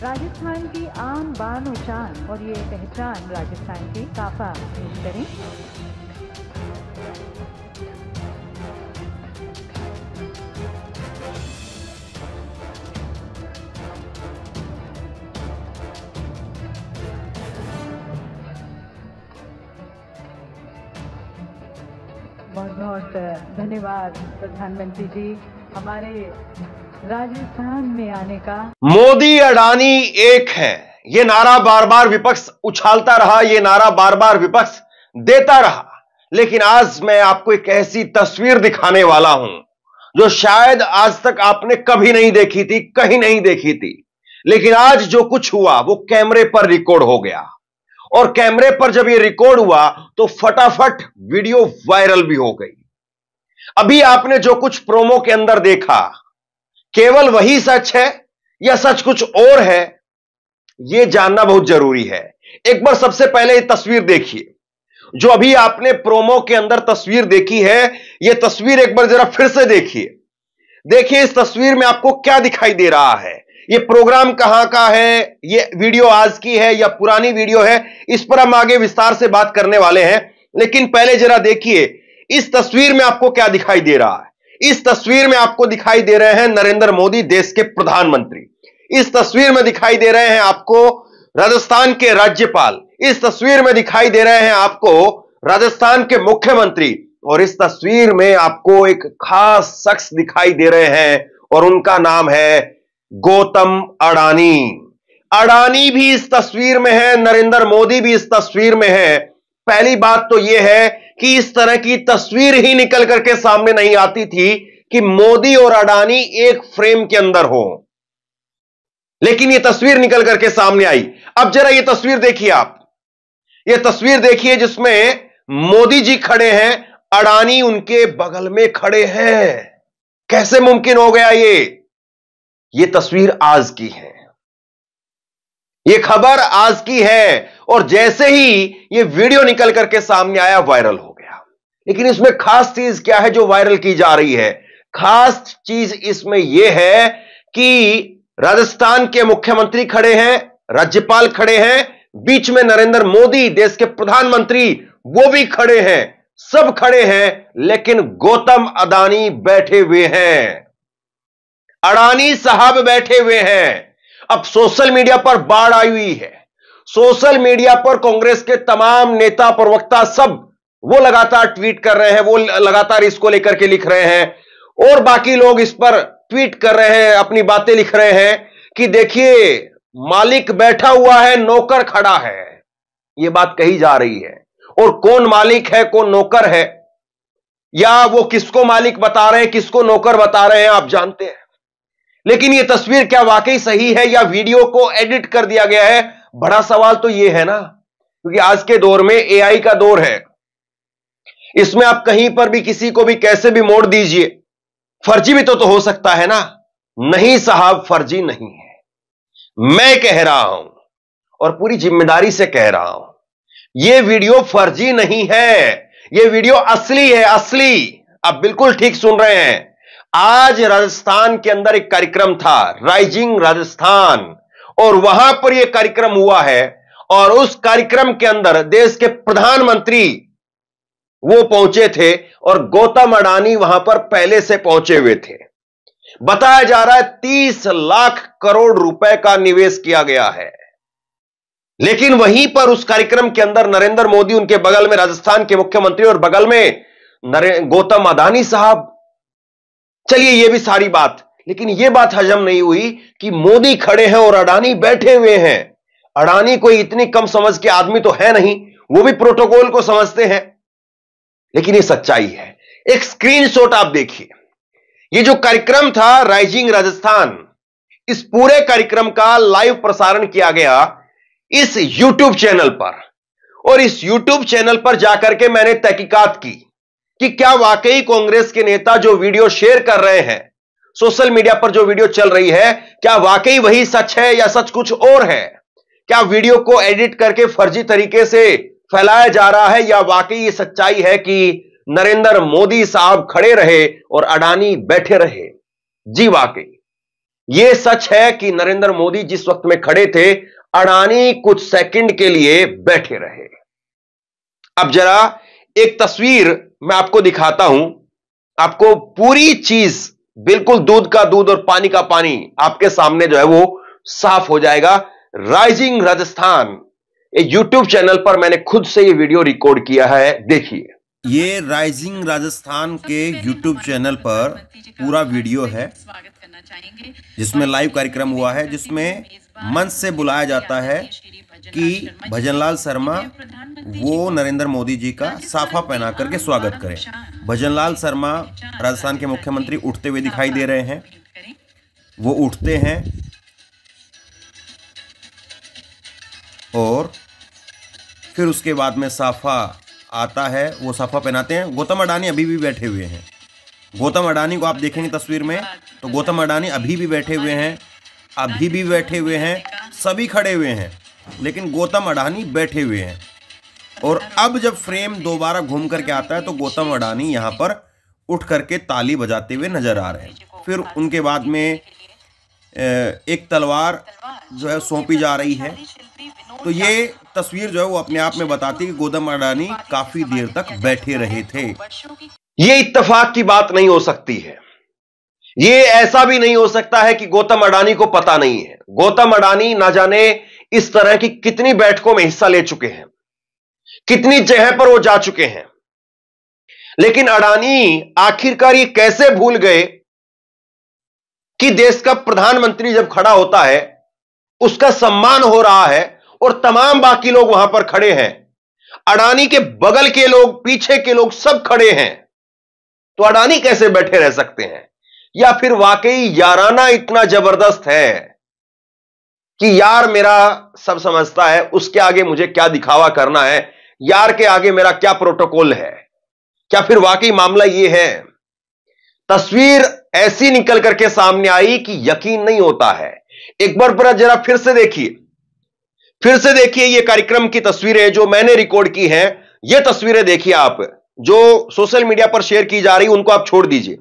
राजस्थान की आन बान और शान और ये पहचान राजस्थान की काफा पेश करें। बहुत बहुत धन्यवाद प्रधानमंत्री जी हमारे राजस्थान में आने का। मोदी अडानी एक है, ये नारा बार बार विपक्ष उछालता रहा, ये नारा बार बार विपक्ष देता रहा। लेकिन आज मैं आपको एक ऐसी तस्वीर दिखाने वाला हूं जो शायद आज तक आपने कभी नहीं देखी थी, कहीं नहीं देखी थी। लेकिन आज जो कुछ हुआ वो कैमरे पर रिकॉर्ड हो गया, और कैमरे पर जब ये रिकॉर्ड हुआ तो फटाफट वीडियो वायरल भी हो गई। अभी आपने जो कुछ प्रोमो के अंदर देखा, केवल वही सच है या सच कुछ और है, यह जानना बहुत जरूरी है। एक बार सबसे पहले ये तस्वीर देखिए, जो अभी आपने प्रोमो के अंदर तस्वीर देखी है, यह तस्वीर एक बार जरा फिर से देखिए। देखिए इस तस्वीर में आपको क्या दिखाई दे रहा है, यह प्रोग्राम कहां का है, यह वीडियो आज की है या पुरानी वीडियो है, इस पर हम आगे विस्तार से बात करने वाले हैं। लेकिन पहले जरा देखिए इस तस्वीर में आपको क्या दिखाई दे रहा है। इस तस्वीर में आपको दिखाई दे रहे हैं नरेंद्र मोदी, देश के प्रधानमंत्री। इस तस्वीर में दिखाई दे रहे हैं आपको राजस्थान के राज्यपाल। इस तस्वीर में दिखाई दे रहे हैं आपको राजस्थान के मुख्यमंत्री, और इस तस्वीर में आपको एक खास शख्स दिखाई दे रहे हैं और उनका नाम है गौतम अडानी। अडानी भी इस तस्वीर में है, नरेंद्र मोदी भी इस तस्वीर में है। पहली बात तो यह है कि इस तरह की तस्वीर ही निकल करके सामने नहीं आती थी कि मोदी और अडानी एक फ्रेम के अंदर हो, लेकिन यह तस्वीर निकल करके सामने आई। अब जरा यह तस्वीर देखिए आप, यह तस्वीर देखिए जिसमें मोदी जी खड़े हैं, अडानी उनके बगल में खड़े हैं। कैसे मुमकिन हो गया यह तस्वीर आज की है, यह खबर आज की है, और जैसे ही यह वीडियो निकल करके सामने आया वायरल हो गया। लेकिन इसमें खास चीज क्या है जो वायरल की जा रही है? खास चीज इसमें यह है कि राजस्थान के मुख्यमंत्री खड़े हैं, राज्यपाल खड़े हैं, बीच में नरेंद्र मोदी देश के प्रधानमंत्री वो भी खड़े हैं, सब खड़े हैं, लेकिन गौतम अडानी बैठे हुए हैं। अडानी साहब बैठे हुए हैं। अब सोशल मीडिया पर बाढ़ आई हुई है। सोशल मीडिया पर कांग्रेस के तमाम नेता प्रवक्ता सब वो लगातार ट्वीट कर रहे हैं, वो लगातार इसको लेकर के लिख रहे हैं, और बाकी लोग इस पर ट्वीट कर रहे हैं, अपनी बातें लिख रहे हैं कि देखिए मालिक बैठा हुआ है, नौकर खड़ा है। यह बात कही जा रही है, और कौन मालिक है कौन नौकर है, या वो किसको मालिक बता रहे हैं किसको नौकर बता रहे हैं, आप जानते हैं। लेकिन यह तस्वीर क्या वाकई सही है या वीडियो को एडिट कर दिया गया है? बड़ा सवाल तो यह है ना, क्योंकि आज के दौर में एआई का दौर है। इसमें आप कहीं पर भी किसी को भी कैसे भी मोड़ दीजिए, फर्जी भी तो हो सकता है ना। नहीं साहब, फर्जी नहीं है। मैं कह रहा हूं और पूरी जिम्मेदारी से कह रहा हूं, यह वीडियो फर्जी नहीं है, यह वीडियो असली है, असली। आप बिल्कुल ठीक सुन रहे हैं। आज राजस्थान के अंदर एक कार्यक्रम था, राइजिंग राजस्थान, और वहां पर यह कार्यक्रम हुआ है, और उस कार्यक्रम के अंदर देश के प्रधानमंत्री वो पहुंचे थे, और गौतम अडानी वहां पर पहले से पहुंचे हुए थे। बताया जा रहा है 30 लाख करोड़ रुपए का निवेश किया गया है। लेकिन वहीं पर उस कार्यक्रम के अंदर नरेंद्र मोदी उनके बगल में राजस्थान के मुख्यमंत्री, और बगल में गौतम अडानी साहब। चलिए ये भी सारी बात, लेकिन यह बात हजम नहीं हुई कि मोदी खड़े हैं और अडानी बैठे हुए हैं। अडानी कोई इतनी कम समझ के आदमी तो है नहीं, वो भी प्रोटोकॉल को समझते हैं। लेकिन यह सच्चाई है। एक स्क्रीनशॉट आप देखिए, यह जो कार्यक्रम था राइजिंग राजस्थान, इस पूरे कार्यक्रम का लाइव प्रसारण किया गया इस यूट्यूब चैनल पर, और इस यूट्यूब चैनल पर जाकर के मैंने तहकीकात की कि क्या वाकई कांग्रेस के नेता जो वीडियो शेयर कर रहे हैं, सोशल मीडिया पर जो वीडियो चल रही है, क्या वाकई वही सच है या सच कुछ और है? क्या वीडियो को एडिट करके फर्जी तरीके से फैलाया जा रहा है, या वाकई ये सच्चाई है कि नरेंद्र मोदी साहब खड़े रहे और अडानी बैठे रहे? जी वाकई यह सच है कि नरेंद्र मोदी जिस वक्त में खड़े थे, अडानी कुछ सेकंड के लिए बैठे रहे। अब जरा एक तस्वीर मैं आपको दिखाता हूं, आपको पूरी चीज बिल्कुल दूध का दूध और पानी का पानी आपके सामने जो है वो साफ हो जाएगा। राइजिंग राजस्थान एक यूट्यूब चैनल पर मैंने खुद से ये वीडियो रिकॉर्ड किया है, देखिए। ये राइजिंग राजस्थान के यूट्यूब चैनल पर पूरा वीडियो है जिसमें लाइव कार्यक्रम हुआ है, जिसमें मंच से बुलाया जाता है कि भजनलाल शर्मा वो नरेंद्र मोदी जी का साफा पहना करके स्वागत करें। भजनलाल शर्मा राजस्थान के मुख्यमंत्री उठते हुए दिखाई दे रहे हैं। वो उठते हैं और फिर उसके बाद में साफा आता है, वो साफा पहनाते हैं। गौतम अडानी अभी भी बैठे हुए हैं। गौतम अडानी को आप देखेंगे तस्वीर में तो गौतम अडानी अभी भी बैठे हुए हैं, अभी भी बैठे हुए हैं, सभी खड़े हुए हैं, लेकिन गौतम अडानी बैठे हुए हैं। और अब जब फ्रेम दोबारा घूम करके आता है तो गौतम अडानी यहाँ पर उठ करके ताली बजाते हुए नजर आ रहे हैं। फिर उनके बाद में एक तलवार जो है सौंपी जा रही है। तो ये तस्वीर जो है वो अपने आप में बताती है कि गौतम अडानी काफी देर तक बैठे रहे थे। ये इत्तेफाक की बात नहीं हो सकती है। ये ऐसा भी नहीं हो सकता है कि गौतम अडानी को पता नहीं है। गौतम अडानी ना जाने इस तरह की कितनी बैठकों में हिस्सा ले चुके हैं, कितनी जगह पर वो जा चुके हैं, लेकिन अडानी आखिरकार ये कैसे भूल गए कि देश का प्रधानमंत्री जब खड़ा होता है उसका सम्मान हो रहा है और तमाम बाकी लोग वहां पर खड़े हैं, अडानी के बगल के लोग, पीछे के लोग सब खड़े हैं, तो अडानी कैसे बैठे रह सकते हैं? या फिर वाकई याराना इतना जबरदस्त है कि यार मेरा सब समझता है, उसके आगे मुझे क्या दिखावा करना है, यार के आगे मेरा क्या प्रोटोकॉल है? क्या फिर वाकई मामला यह है? तस्वीर ऐसी निकल करके सामने आई कि यकीन नहीं होता है। एक बार जरा फिर से देखिए ये कार्यक्रम की तस्वीरें जो मैंने रिकॉर्ड की हैं। ये तस्वीरें देखिए आप, जो सोशल मीडिया पर शेयर की जा रही उनको आप छोड़ दीजिए।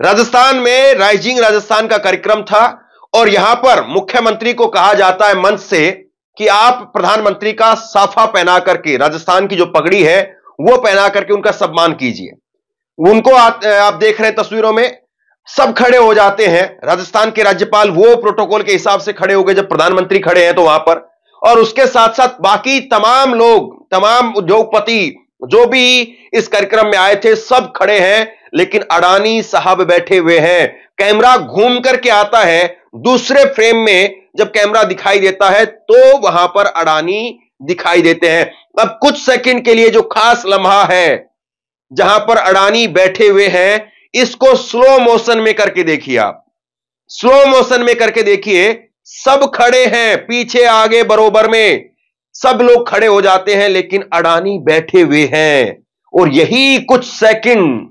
राजस्थान में राइजिंग राजस्थान का कार्यक्रम था और यहां पर मुख्यमंत्री को कहा जाता है मंच से कि आप प्रधानमंत्री का साफा पहना करके, राजस्थान की जो पगड़ी है वो पहना करके उनका सम्मान कीजिए। उनको आप देख रहे हैं तस्वीरों में, सब खड़े हो जाते हैं। राजस्थान के राज्यपाल वो प्रोटोकॉल के हिसाब से खड़े हो गए जब प्रधानमंत्री खड़े हैं तो वहां पर, और उसके साथ साथ बाकी तमाम लोग, तमाम उद्योगपति जो भी इस कार्यक्रम में आए थे सब खड़े हैं, लेकिन अडानी साहब बैठे हुए हैं। कैमरा घूम करके आता है, दूसरे फ्रेम में जब कैमरा दिखाई देता है तो वहां पर अडानी दिखाई देते हैं। अब कुछ सेकंड के लिए जो खास लम्हा है जहां पर अडानी बैठे हुए हैं, इसको स्लो मोशन में करके देखिए आप, स्लो मोशन में करके देखिए। सब खड़े हैं, पीछे आगे बरोबर में सब लोग खड़े हो जाते हैं, लेकिन अडानी बैठे हुए हैं। और यही कुछ सेकंड,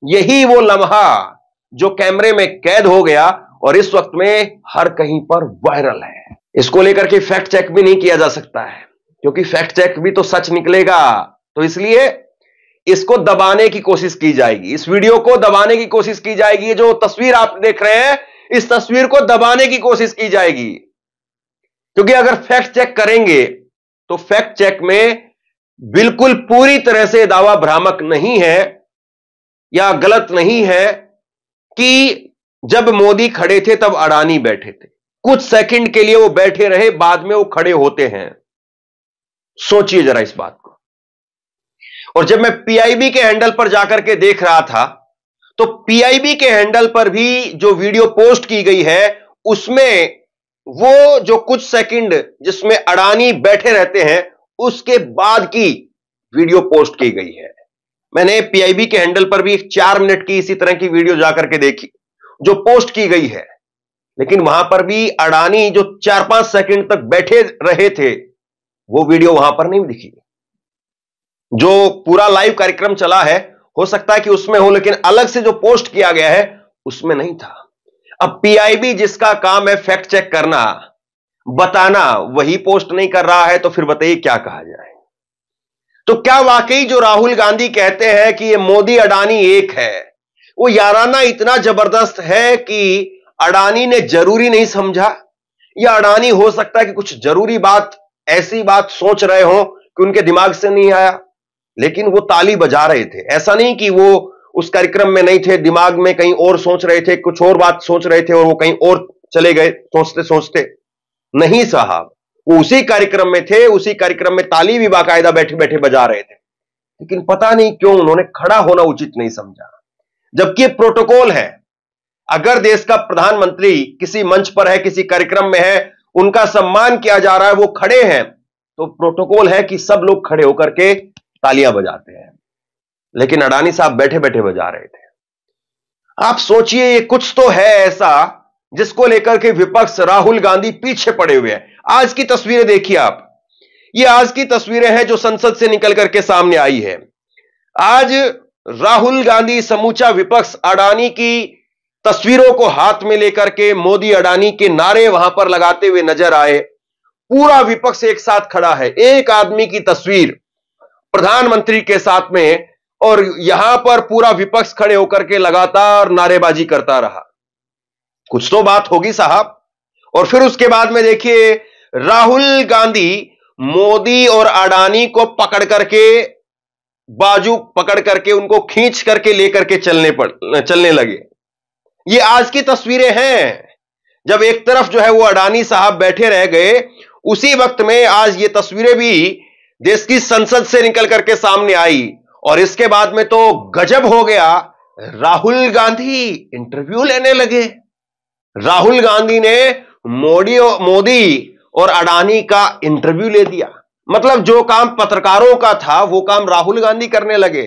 यही वो लम्हा जो कैमरे में कैद हो गया और इस वक्त में हर कहीं पर वायरल है। इसको लेकर के फैक्ट चेक भी नहीं किया जा सकता है, क्योंकि फैक्ट चेक भी तो सच निकलेगा, तो इसलिए इसको दबाने की कोशिश की जाएगी, इस वीडियो को दबाने की कोशिश की जाएगी। ये जो तस्वीर आप देख रहे हैं, इस तस्वीर को दबाने की कोशिश की जाएगी, क्योंकि अगर फैक्ट चेक करेंगे तो फैक्ट चेक में बिल्कुल पूरी तरह से दावा भ्रामक नहीं है या गलत नहीं है कि जब मोदी खड़े थे तब अडानी बैठे थे। कुछ सेकंड के लिए वो बैठे रहे, बाद में वो खड़े होते हैं। सोचिए जरा इस बात को। और जब मैं पीआईबी के हैंडल पर जाकर के देख रहा था तो पीआईबी के हैंडल पर भी जो वीडियो पोस्ट की गई है उसमें वो जो कुछ सेकंड जिसमें अडानी बैठे रहते हैं उसके बाद की वीडियो पोस्ट की गई है। मैंने पीआईबी के हैंडल पर भी 4 मिनट की इसी तरह की वीडियो जाकर के देखी जो पोस्ट की गई है, लेकिन वहां पर भी अडानी जो 4-5 सेकंड तक बैठे रहे थे वो वीडियो वहां पर नहीं दिखी। जो पूरा लाइव कार्यक्रम चला है हो सकता है कि उसमें हो, लेकिन अलग से जो पोस्ट किया गया है उसमें नहीं था। अब पीआईबी जिसका काम है फैक्ट चेक करना, बताना, वही पोस्ट नहीं कर रहा है तो फिर बताइए क्या कहा जाए। तो क्या वाकई जो राहुल गांधी कहते हैं कि ये मोदी अडानी एक है, वो याराना इतना जबरदस्त है कि अडानी ने जरूरी नहीं समझा, या अडानी हो सकता है कि कुछ जरूरी बात, ऐसी बात सोच रहे हो कि उनके दिमाग से नहीं आया, लेकिन वो ताली बजा रहे थे। ऐसा नहीं कि वो उस कार्यक्रम में नहीं थे, दिमाग में कहीं और सोच रहे थे, कुछ और बात सोच रहे थे और वो कहीं और चले गए सोचते सोचते। नहीं साहब, वो उसी कार्यक्रम में थे, उसी कार्यक्रम में ताली भी बाकायदा बैठे बैठे बजा रहे थे, लेकिन पता नहीं क्यों उन्होंने खड़ा होना उचित नहीं समझा। जबकि प्रोटोकॉल है, अगर देश का प्रधानमंत्री किसी मंच पर है, किसी कार्यक्रम में है, उनका सम्मान किया जा रहा है, वो खड़े हैं, तो प्रोटोकॉल है कि सब लोग खड़े होकर के तालियां बजाते हैं। लेकिन अडानी साहब बैठे बैठे बजा रहे थे। आप सोचिए, ये कुछ तो है ऐसा जिसको लेकर के विपक्ष, राहुल गांधी पीछे पड़े हुए हैं। आज की तस्वीरें देखिए आप, ये आज की तस्वीरें हैं जो संसद से निकल करके सामने आई है। आज राहुल गांधी, समूचा विपक्ष अडानी की तस्वीरों को हाथ में लेकर के मोदी अडानी के नारे वहां पर लगाते हुए नजर आए। पूरा विपक्ष एक साथ खड़ा है, एक आदमी की तस्वीर प्रधानमंत्री के साथ में, और यहां पर पूरा विपक्ष खड़े होकर के लगातार नारेबाजी करता रहा। कुछ तो बात होगी साहब। और फिर उसके बाद में देखिए, राहुल गांधी मोदी और अडानी को पकड़ करके, बाजू पकड़ करके, उनको खींच करके लेकर के चलने लगे। ये आज की तस्वीरें हैं। जब एक तरफ जो है वो अडानी साहब बैठे रह गए, उसी वक्त में आज ये तस्वीरें भी देश की संसद से निकल करके सामने आई। और इसके बाद में तो गजब हो गया, राहुल गांधी इंटरव्यू लेने लगे। राहुल गांधी ने मोदी और अडानी का इंटरव्यू ले दिया। मतलब जो काम पत्रकारों का था वो काम राहुल गांधी करने लगे।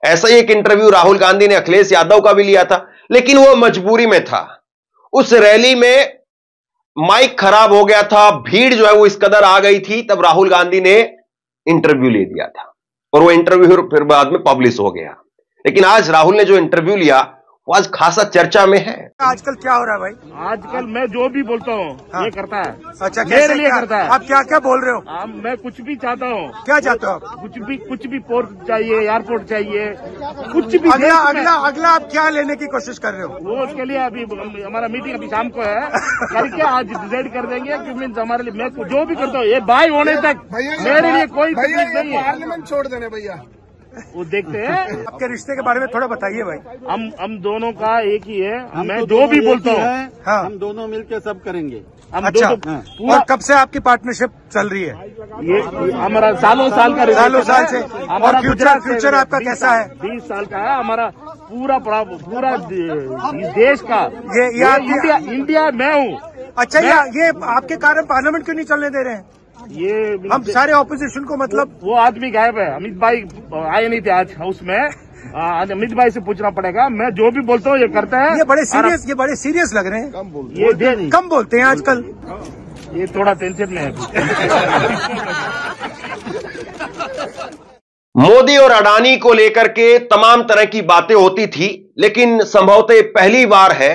ऐसा ही एक इंटरव्यू राहुल गांधी ने अखिलेश यादव का भी लिया था, लेकिन वो मजबूरी में था। उस रैली में माइक खराब हो गया था, भीड़ जो है वो इस कदर आ गई थी, तब राहुल गांधी ने इंटरव्यू ले दिया था और वो इंटरव्यू फिर बाद में पब्लिश हो गया। लेकिन आज राहुल ने जो इंटरव्यू लिया वो आज खासा चर्चा में है। आजकल क्या हो रहा है भाई? आजकल मैं जो भी बोलता हूँ ये करता है। अच्छा, मेरे लिए करता है। आप क्या क्या बोल रहे हो? मैं कुछ भी चाहता हूँ। क्या चाहते हो आप? कुछ भी पोर्ट चाहिए, एयरपोर्ट चाहिए, कुछ भी। अगला आप क्या लेने की कोशिश कर रहे हो? वो उसके लिए अभी हमारा मीटिंग अभी शाम को है, करके आज डिसाइड कर देंगे कि मीन्स हमारे लिए मैं जो भी करता हूँ ये भाई होने तक मेरे लिए कोई तकलीफ नहीं है। पार्लियामेंट छोड़ देने भैया, वो देखते हैं। आपके रिश्ते के बारे में थोड़ा बताइए भाई। हम दोनों का एक ही है। मैं जो भी बोलता हूँ हाँ, हम दोनों मिलकर सब करेंगे। हम अच्छा, पूरा। और कब से आपकी पार्टनरशिप चल रही है? ये हमारा सालों साल का, सालों साल से। हमारा और फ्यूचर आपका कैसा है? 20 साल का है हमारा। पूरा देश का ये इंडिया मैं हूँ। अच्छा, ये आपके कारण पार्लियामेंट क्यों नहीं चलने दे रहे हैं? ये हम सारे ऑपोजिशन को, मतलब वो आदमी गायब है। अमित भाई आए नहीं थे आज हाउस में। आज अमित भाई से पूछना पड़ेगा। मैं जो भी बोलता हूँ ये करता है। ये बड़े सीरियस लग रहे हैं। ये कम बोलते हैं आजकल। ये थोड़ा टेंशन में है। मोदी और अडानी को लेकर के तमाम तरह की बातें होती थी, लेकिन संभवतः पहली बार है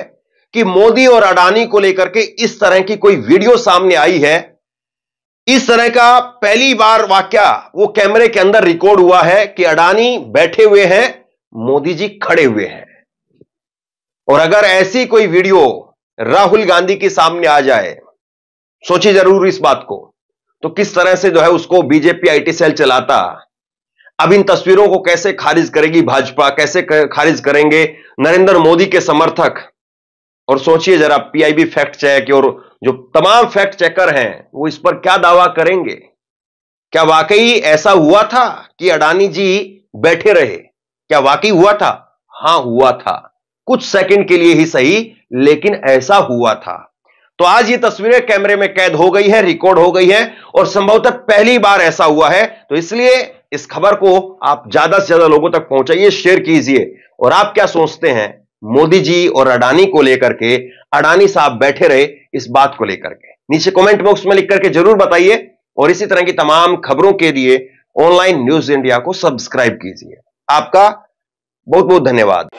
कि मोदी और अडानी को लेकर के इस तरह की कोई वीडियो सामने आई है। इस तरह का पहली बार वाकया वो कैमरे के अंदर रिकॉर्ड हुआ है कि अडानी बैठे हुए हैं, मोदी जी खड़े हुए हैं। और अगर ऐसी कोई वीडियो राहुल गांधी के सामने आ जाए, सोचिए जरूर इस बात को, तो किस तरह से जो है उसको बीजेपी आईटी सेल चलाता। अब इन तस्वीरों को कैसे खारिज करेगी भाजपा, कैसे खारिज करेंगे नरेंद्र मोदी के समर्थक। और सोचिए जरा, पीआईबी फैक्ट चेक और जो तमाम फैक्ट चेकर हैं वो इस पर क्या दावा करेंगे। क्या वाकई ऐसा हुआ था कि अडानी जी बैठे रहे? क्या वाकई हुआ था? हां, हुआ था, कुछ सेकंड के लिए ही सही, लेकिन ऐसा हुआ था। तो आज ये तस्वीरें कैमरे में कैद हो गई है, रिकॉर्ड हो गई है, और संभवतः पहली बार ऐसा हुआ है। तो इसलिए इस खबर को आप ज्यादा से ज्यादा लोगों तक पहुंचाइए, शेयर कीजिए। और आप क्या सोचते हैं मोदी जी और अडानी को लेकर के? अडानी साहब बैठे रहे इस बात को लेकर के नीचे कमेंट बॉक्स में लिख करके जरूर बताइए। और इसी तरह की तमाम खबरों के लिए ऑनलाइन न्यूज इंडिया को सब्सक्राइब कीजिए। आपका बहुत बहुत धन्यवाद।